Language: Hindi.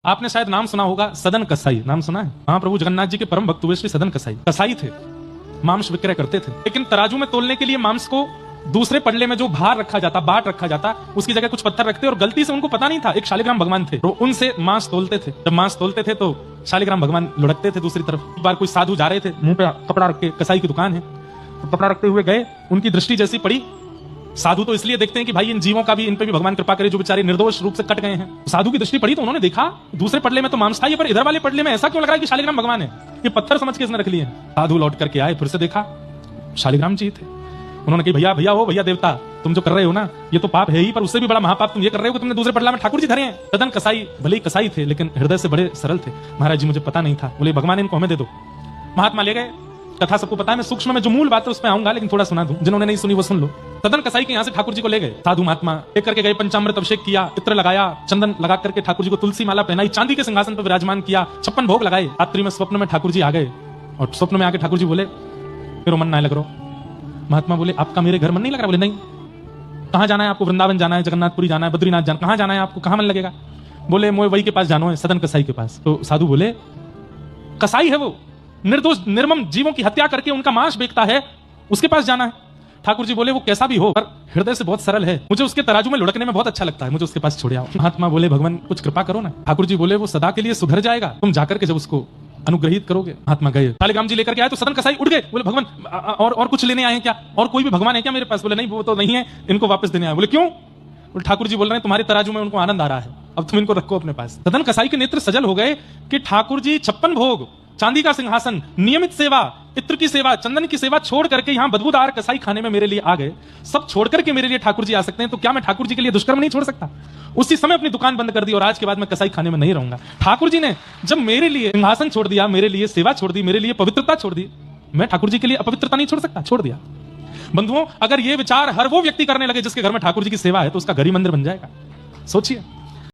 आपने शायद नाम सुना होगा सदन कसाई, नाम सुना है? महाप्रभु जगन्नाथ जी के परम भक्त हुए श्री सदन कसाई कसाई थे, मांस विक्रय करते थे। लेकिन तराजू में तोलने के लिए मांस को दूसरे पल्ले में जो भार रखा जाता, बाट रखा जाता, उसकी जगह कुछ पत्थर रखते और गलती से उनको पता नहीं था एक शालिग्राम भगवान थे, तो उनसे मांस तोलते थे। जब मांस तोलते थे तो शालिग्राम भगवान लुढ़कते थे दूसरी तरफ। एक बार कोई साधु जा रहे थे, मुंह पे कपड़ा रख के, कसाई की दुकान है, तो कपड़ा रखते हुए गए, उनकी दृष्टि जैसी पड़ी, साधु तो इसलिए देखते हैं कि भाई इन जीवों का भी, इन पे भी भगवान कृपा करे जो बेचारे निर्दोष रूप से कट गए हैं। साधु की दृष्टि पड़ी तो उन्होंने देखा दूसरे पडले में तो मांस था, ये पर इधर वाले पडले में ऐसा क्यों लग रहा है कि शालिग्राम भगवान है? ये पत्थर समझ के इसने रख लिए हैं। साधु लौट करके आए, फिर से देखा शालिग्राम जी थे। उन्होंने कहा भैया भैया, हो भैया देवता, तुम जो कर रहे हो ना ये तो पाप है ही, पर उससे भी बड़ा महापाप तुम ये कर रहे हो कि तुमने दूसरे पडला में ठाकुर जी धरे हैं। सदन कसाई भले ही कसाई थे लेकिन हृदय से बड़े सरल थे। महाराज जी मुझे पता नहीं था। बोले भगवान इनको हमें दे दो। महात्मा ले गए। कथा सबको पता है, मैं सूक्ष्म में जो मूल बात है उस पर आऊंगा, लेकिन थोड़ा सुना दूं, जिन्होंने नहीं सुनी वो सुन लो। सदन कसाई के यहाँ से ठाकुर जी को ले गए साधु महात्मा, लेकर के गए, पंचामृत अभिषेक किया, इत्र लगाया, चंदन लगा करके ठाकुर जी को तुलसी माला पहनाई, चांदी के सिंहासन पर विराजमान किया, 56 भोग लगाए। रात्रि में स्वप्न में ठाकुर जी आ गए और स्वप्न में आके ठाकुर जी बोले मेरा मन ना लग रहा। महात्मा बोले आपका मेरे घर मन नहीं लग रहा? बोले नहीं। कहाँ जाना है आपको? वृंदावन जाना है, जगन्नाथपुरी जाना है, बद्रीनाथ जाना, कहाँ जाना है आपको? कहाँ मन लगेगा? बोले मोए वही के पास जानो है, सदन कसाई के पास। तो साधु बोले कसाई है वो, निर्दोष निर्मम जीवों की हत्या करके उनका मांस बेचता है, उसके पास जाना है। ठाकुर जी बोले वो कैसा भी हो पर हृदय से बहुत सरल है, मुझे उसके तराजू में लुढ़कने में बहुत अच्छा लगता है, मुझे उसके पास छोड़ आओ। महात्मा बोले भगवान कुछ कृपा करो ना। ठाकुर जी बोले वो सदा के लिए सुधर जाएगा, तुम जाकर के जब उसको अनुग्रहित करोगे। महात्मा गए, शालिग्राम जी लेकर के आए तो सदन कसाई उठ गए। बोले भगवान और कुछ लेने आए हैं क्या? और कोई भी भगवान है क्या मेरे पास? बोले नहीं वो तो नहीं है, इनको वापस देने आए। बोले क्यों? बोले ठाकुर जी बोल रहे हैं तुम्हारे तराजू में उनको आनंद आ रहा है, अब तुम इनको रखो अपने पास। सदन कसाई के नेत्र सजल हो गए कि ठाकुर जी 56 भोग, चांदी का सिंहासन, नियमित सेवा, इत्र की सेवा, चंदन की सेवा छोड़ करके यहाँ बदबूदार कसाई खाने में मेरे लिए आ गए। सब छोड़ करके मेरे लिए ठाकुर जी आ सकते हैं, तो क्या मैं ठाकुर जी के लिए दुष्कर्म नहीं छोड़ सकता? उसी समय अपनी दुकान बंद कर दी और आज के बाद मैं कसाई खाने में नहीं रहूंगा। ठाकुर जी ने जब मेरे लिए सिंहासन छोड़ दिया, मेरे लिए सेवा छोड़ दी, मेरे लिए पवित्रता छोड़ दी, मैं ठाकुर जी के लिए अपवित्रता नहीं छोड़ सकता? छोड़ दिया। बंधुओं, अगर ये विचार हर वो व्यक्ति करने लगे जिसके घर में ठाकुर जी की सेवा है तो उसका घर ही मंदिर बन जाएगा। सोचिए।